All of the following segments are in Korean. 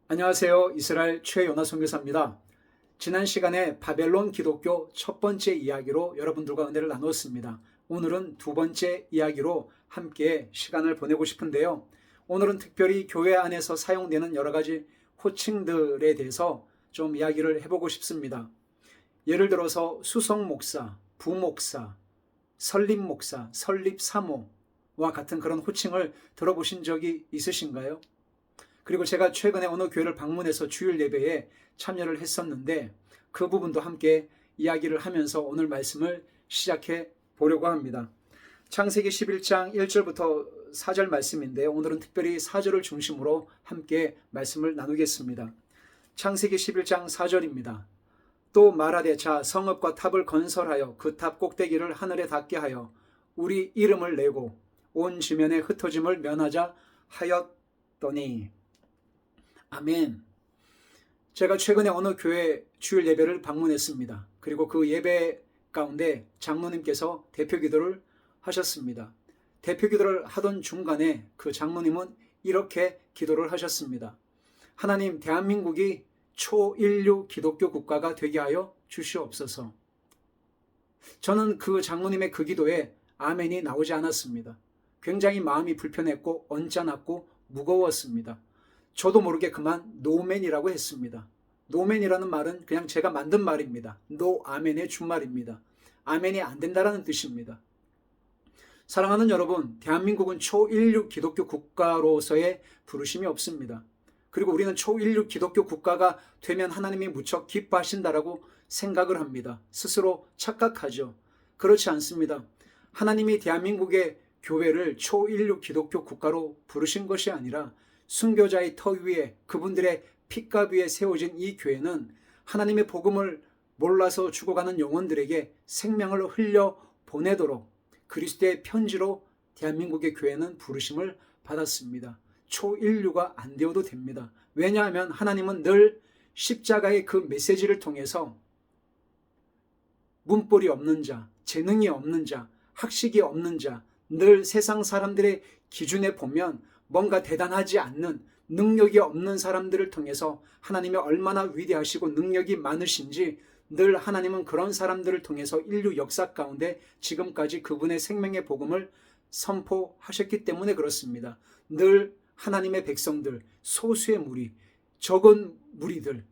안녕하세요. 이스라엘 최연아 선교사입니다. 지난 시간에 바벨론 기독교 첫 번째 이야기로 여러분들과 은혜를 나누었습니다. 오늘은 두 번째 이야기로 함께 시간을 보내고 싶은데요. 오늘은 특별히 교회 안에서 사용되는 여러 가지 호칭들에 대해서 좀 이야기를 해보고 싶습니다. 예를 들어서 수석 목사, 부목사, 설립 목사, 설립 사모와 같은 그런 호칭을 들어보신 적이 있으신가요? 그리고 제가 최근에 어느 교회를 방문해서 주일 예배에 참여를 했었는데 그 부분도 함께 이야기를 하면서 오늘 말씀을 시작해 보려고 합니다. 창세기 11장 1절부터 4절 말씀인데요. 오늘은 특별히 4절을 중심으로 함께 말씀을 나누겠습니다. 창세기 11장 4절입니다. 또 말하되 자 성읍과 탑을 건설하여 그 탑 꼭대기를 하늘에 닿게 하여 우리 이름을 내고 온 지면에 흩어짐을 면하자 하였더니 아멘. 제가 최근에 어느 교회 주일 예배를 방문했습니다. 그리고 그 예배 가운데 장로님께서 대표 기도를 하셨습니다. 대표 기도를 하던 중간에 그 장로님은 이렇게 기도를 하셨습니다. 하나님, 대한민국이 초인류 기독교 국가가 되게 하여 주시옵소서. 저는 그 장로님의 그 기도에 아멘이 나오지 않았습니다. 굉장히 마음이 불편했고 언짢았고 무거웠습니다. 저도 모르게 그만 노맨이라고 했습니다. 노맨이라는 말은 그냥 제가 만든 말입니다. 노 아멘의 준말입니다. 아멘이 안 된다라는 뜻입니다. 사랑하는 여러분, 대한민국은 초인류 기독교 국가로서의 부르심이 없습니다. 그리고 우리는 초인류 기독교 국가가 되면 하나님이 무척 기뻐하신다라고 생각을 합니다. 스스로 착각하죠. 그렇지 않습니다. 하나님이 대한민국의 교회를 초인류 기독교 국가로 부르신 것이 아니라 순교자의 터 위에 그분들의 핏값 위에 세워진 이 교회는 하나님의 복음을 몰라서 죽어가는 영혼들에게 생명을 흘려 보내도록 그리스도의 편지로 대한민국의 교회는 부르심을 받았습니다. 초인류가 안 되어도 됩니다. 왜냐하면 하나님은 늘 십자가의 그 메시지를 통해서 문벌이 없는 자, 재능이 없는 자, 학식이 없는 자, 늘 세상 사람들의 기준에 보면 뭔가 대단하지 않는 능력이 없는 사람들을 통해서 하나님이 얼마나 위대하시고 능력이 많으신지 늘 하나님은 그런 사람들을 통해서 인류 역사 가운데 지금까지 그분의 생명의 복음을 선포하셨기 때문에 그렇습니다. 늘 하나님의 백성들, 소수의 무리, 적은 무리들,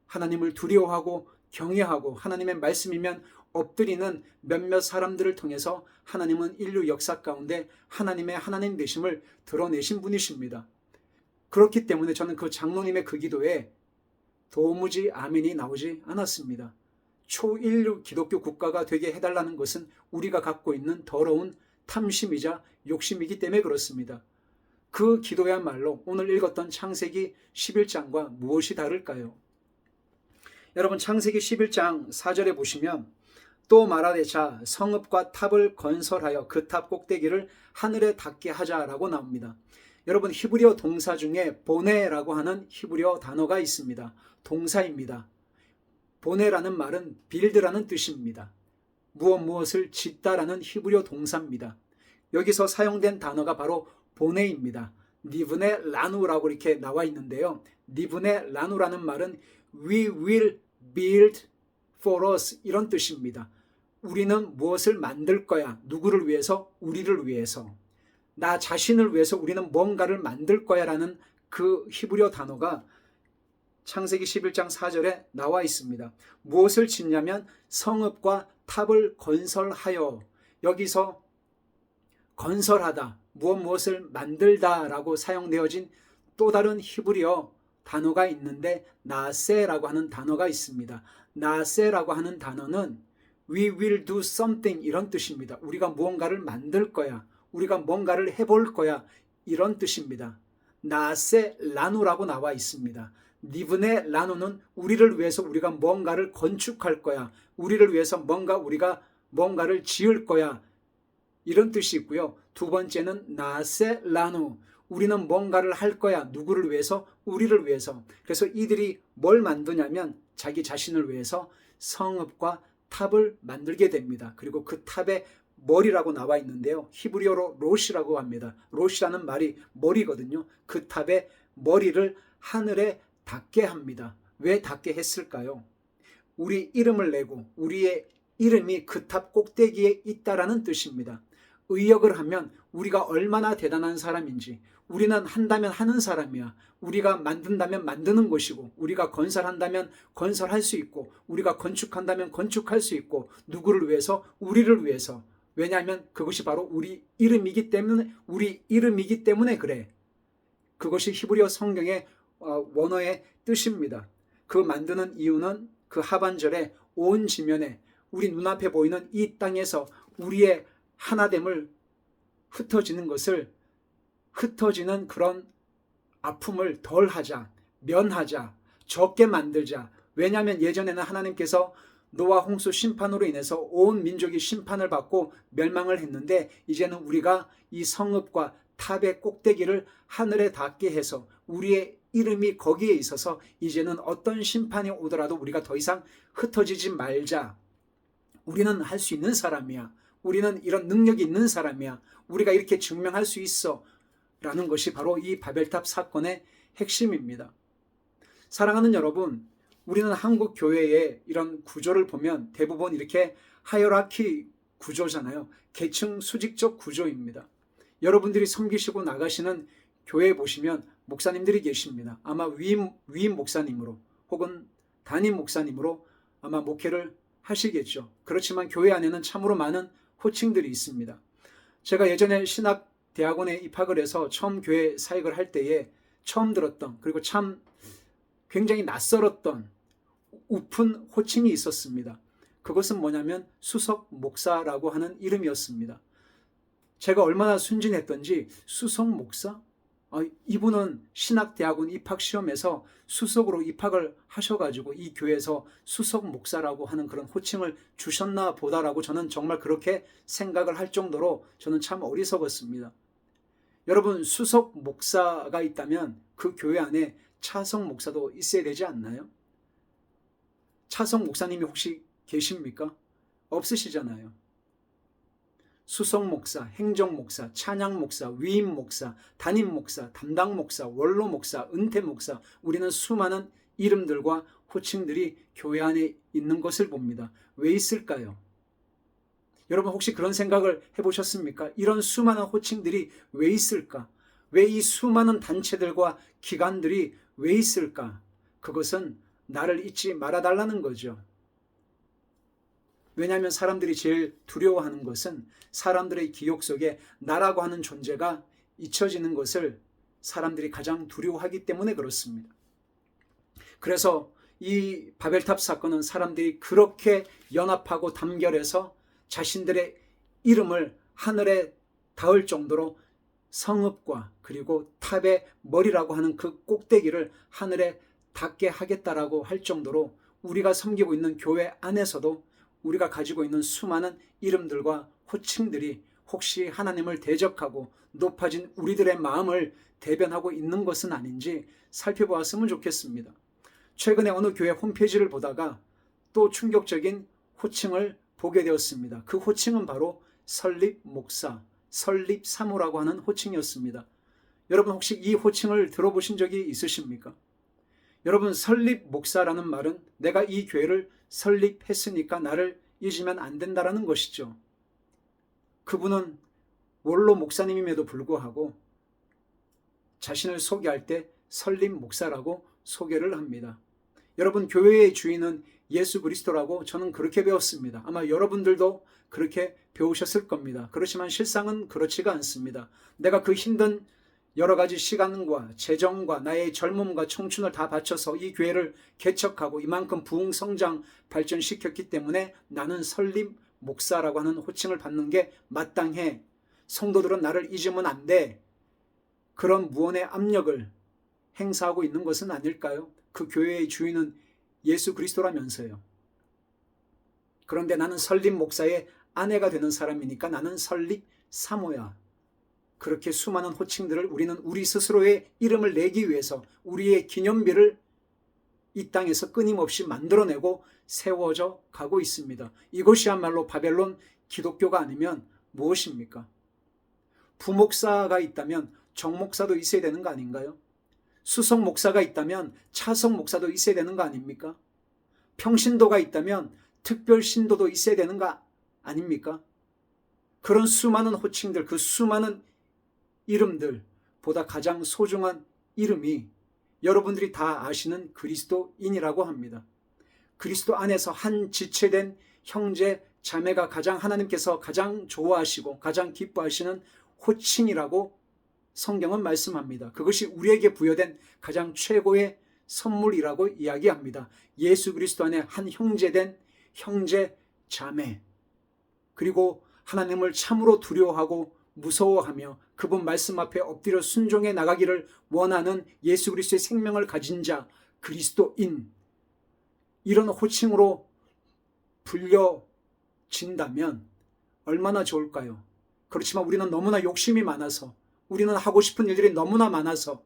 하나님을 두려워하고 경외하고 하나님의 말씀이면 엎드리는 몇몇 사람들을 통해서 하나님은 인류 역사 가운데 하나님의 하나님 되심을 드러내신 분이십니다. 그렇기 때문에 저는 그 장로님의 그 기도에 도무지 아멘이 나오지 않았습니다. 초인류 기독교 국가가 되게 해달라는 것은 우리가 갖고 있는 더러운 탐심이자 욕심이기 때문에 그렇습니다. 그 기도야말로 오늘 읽었던 창세기 11장과 무엇이 다를까요? 여러분, 창세기 11장 4절에 보시면 또 말하되 자 성읍과 탑을 건설하여 그 탑 꼭대기를 하늘에 닿게 하자라고 나옵니다. 여러분, 히브리어 동사 중에 보네라고 하는 히브리어 단어가 있습니다. 동사입니다. 보네라는 말은 빌드라는 뜻입니다. 무엇을 짓다라는 히브리어 동사입니다. 여기서 사용된 단어가 바로 보네입니다. 니브네 라누라고 이렇게 나와 있는데요. 니브네 라누라는 말은 We will build for us 이런 뜻입니다. 우리는 무엇을 만들 거야. 누구를 위해서? 우리를 위해서. 나 자신을 위해서 우리는 뭔가를 만들 거야 라는 그 히브리어 단어가 창세기 11장 4절에 나와 있습니다. 무엇을 짓냐면 성읍과 탑을 건설하여, 여기서 건설하다, 무엇을 만들다 라고 사용되어진 또 다른 히브리어 단어가 있는데 나세라고 하는 단어가 있습니다. 나세라고 하는 단어는 We will do something 이런 뜻입니다. 우리가 무언가를 만들 거야. 우리가 뭔가를 해볼 거야. 이런 뜻입니다. 나세 라누라고 나와 있습니다. 니브네 라누는 우리를 위해서 우리가 뭔가를 건축할 거야. 우리를 위해서 우리가 뭔가를 지을 거야. 이런 뜻이 있고요. 두 번째는 나세 라누. 우리는 뭔가를 할 거야. 누구를 위해서? 우리를 위해서. 그래서 이들이 뭘 만드냐면 자기 자신을 위해서 성읍과 탑을 만들게 됩니다. 그리고 그 탑의 머리라고 나와 있는데요. 히브리어로 롯이라고 합니다. 롯이라는 말이 머리거든요. 그 탑의 머리를 하늘에 닿게 합니다. 왜 닿게 했을까요? 우리 이름을 내고 우리의 이름이 그 탑 꼭대기에 있다라는 뜻입니다. 의역을 하면 우리가 얼마나 대단한 사람인지, 우리는 한다면 하는 사람이야. 우리가 만든다면 만드는 것이고, 우리가 건설한다면 건설할 수 있고, 우리가 건축한다면 건축할 수 있고, 누구를 위해서? 우리를 위해서. 왜냐하면 그것이 바로 우리 이름이기 때문에 그래. 그것이 히브리어 성경의 원어의 뜻입니다. 그 만드는 이유는 그 하반절에 온 지면에 우리 눈앞에 보이는 이 땅에서 우리의 하나됨을 흩어지는 그런 아픔을 덜하자, 면하자, 적게 만들자. 왜냐하면 예전에는 하나님께서 노아 홍수 심판으로 인해서 온 민족이 심판을 받고 멸망을 했는데, 이제는 우리가 이 성읍과 탑의 꼭대기를 하늘에 닿게 해서 우리의 이름이 거기에 있어서 이제는 어떤 심판이 오더라도 우리가 더 이상 흩어지지 말자. 우리는 할 수 있는 사람이야. 우리는 이런 능력이 있는 사람이야. 우리가 이렇게 증명할 수 있어. 라는 것이 바로 이 바벨탑 사건의 핵심입니다. 사랑하는 여러분, 우리는 한국 교회의 이런 구조를 보면 대부분 이렇게 하이어라키 구조잖아요. 계층 수직적 구조입니다. 여러분들이 섬기시고 나가시는 교회에 보시면 목사님들이 계십니다. 아마 위임 목사님으로 혹은 담임 목사님으로 아마 목회를 하시겠죠. 그렇지만 교회 안에는 참으로 많은 호칭들이 있습니다. 제가 예전에 신학대학원에 입학을 해서 처음 교회 사역을 할 때에 처음 들었던, 그리고 참 굉장히 낯설었던 우픈 호칭이 있었습니다. 그것은 뭐냐면 수석 목사라고 하는 이름이었습니다. 제가 얼마나 순진했던지, 수석 목사? 이분은 신학대학원 입학시험에서 수석으로 입학을 하셔가지고 이 교회에서 수석 목사라고 하는 그런 호칭을 주셨나 보다라고 저는 정말 그렇게 생각을 할 정도로 저는 참 어리석었습니다. 여러분, 수석 목사가 있다면 그 교회 안에 차석 목사도 있어야 되지 않나요? 차석 목사님이 혹시 계십니까? 없으시잖아요. 수석 목사, 행정 목사, 찬양 목사, 위임 목사, 담임 목사, 담당 목사, 원로 목사, 은퇴 목사, 우리는 수많은 이름들과 호칭들이 교회 안에 있는 것을 봅니다. 왜 있을까요? 여러분 혹시 그런 생각을 해보셨습니까? 이런 수많은 호칭들이 왜 있을까? 왜 이 수많은 단체들과 기관들이 왜 있을까? 그것은 나를 잊지 말아달라는 거죠. 왜냐하면 사람들이 제일 두려워하는 것은 사람들의 기억 속에 나라고 하는 존재가 잊혀지는 것을 사람들이 가장 두려워하기 때문에 그렇습니다. 그래서 이 바벨탑 사건은 사람들이 그렇게 연합하고 단결해서 자신들의 이름을 하늘에 닿을 정도로 성읍과 그리고 탑의 머리라고 하는 그 꼭대기를 하늘에 닿게 하겠다라고 할 정도로 우리가 섬기고 있는 교회 안에서도 우리가 가지고 있는 수많은 이름들과 호칭들이 혹시 하나님을 대적하고 높아진 우리들의 마음을 대변하고 있는 것은 아닌지 살펴보았으면 좋겠습니다. 최근에 어느 교회 홈페이지를 보다가 또 충격적인 호칭을 보게 되었습니다. 그 호칭은 바로 설립 목사, 설립 사모라고 하는 호칭이었습니다. 여러분 혹시 이 호칭을 들어보신 적이 있으십니까? 여러분, 설립 목사라는 말은 내가 이 교회를 설립했으니까 나를 잊으면 안 된다라는 것이죠. 그분은 원로 목사님임에도 불구하고 자신을 소개할 때 설립 목사라고 소개를 합니다. 여러분, 교회의 주인은 예수 그리스도라고 저는 그렇게 배웠습니다. 아마 여러분들도 그렇게 배우셨을 겁니다. 그렇지만 실상은 그렇지가 않습니다. 내가 그 힘든 여러 가지 시간과 재정과 나의 젊음과 청춘을 다 바쳐서 이 교회를 개척하고 이만큼 부흥 성장 발전시켰기 때문에 나는 설립 목사라고 하는 호칭을 받는 게 마땅해. 성도들은 나를 잊으면 안 돼. 그런 무언의 압력을 행사하고 있는 것은 아닐까요? 그 교회의 주인은 예수 그리스도라면서요. 그런데 나는 설립 목사의 아내가 되는 사람이니까 나는 설립 사모야. 그렇게 수많은 호칭들을 우리는 우리 스스로의 이름을 내기 위해서 우리의 기념비를 이 땅에서 끊임없이 만들어내고 세워져 가고 있습니다. 이것이야말로 바벨론 기독교가 아니면 무엇입니까? 부목사가 있다면 정목사도 있어야 되는 거 아닌가요? 수석 목사가 있다면 차석 목사도 있어야 되는 거 아닙니까? 평신도가 있다면 특별 신도도 있어야 되는 거 아닙니까? 그런 수많은 호칭들, 그 수많은 이름들보다 가장 소중한 이름이 여러분들이 다 아시는 그리스도인이라고 합니다. 그리스도 안에서 한 지체된 형제, 자매가 하나님께서 가장 좋아하시고 가장 기뻐하시는 호칭이라고 성경은 말씀합니다. 그것이 우리에게 부여된 가장 최고의 선물이라고 이야기합니다. 예수 그리스도 안에 한 형제된 형제, 자매, 그리고 하나님을 참으로 두려워하고 무서워하며 그분 말씀 앞에 엎드려 순종해 나가기를 원하는 예수 그리스도의 생명을 가진 자, 그리스도인, 이런 호칭으로 불려진다면 얼마나 좋을까요? 그렇지만 우리는 너무나 욕심이 많아서, 우리는 하고 싶은 일들이 너무나 많아서,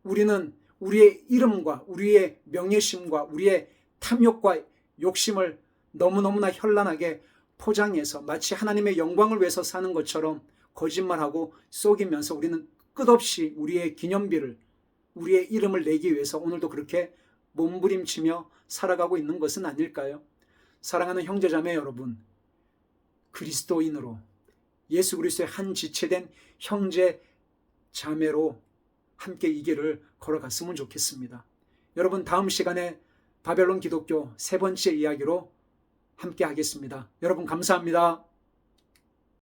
우리는 우리의 이름과 우리의 명예심과 우리의 탐욕과 욕심을 너무너무나 현란하게 포장해서 마치 하나님의 영광을 위해서 사는 것처럼 거짓말하고 속이면서 우리는 끝없이 우리의 기념비를, 우리의 이름을 내기 위해서 오늘도 그렇게 몸부림치며 살아가고 있는 것은 아닐까요? 사랑하는 형제자매 여러분, 그리스도인으로 예수 그리스도의 한 지체된 형제 자매로 함께 이 길을 걸어갔으면 좋겠습니다. 여러분, 다음 시간에 바벨론 기독교 세 번째 이야기로 함께 하겠습니다. 여러분 감사합니다.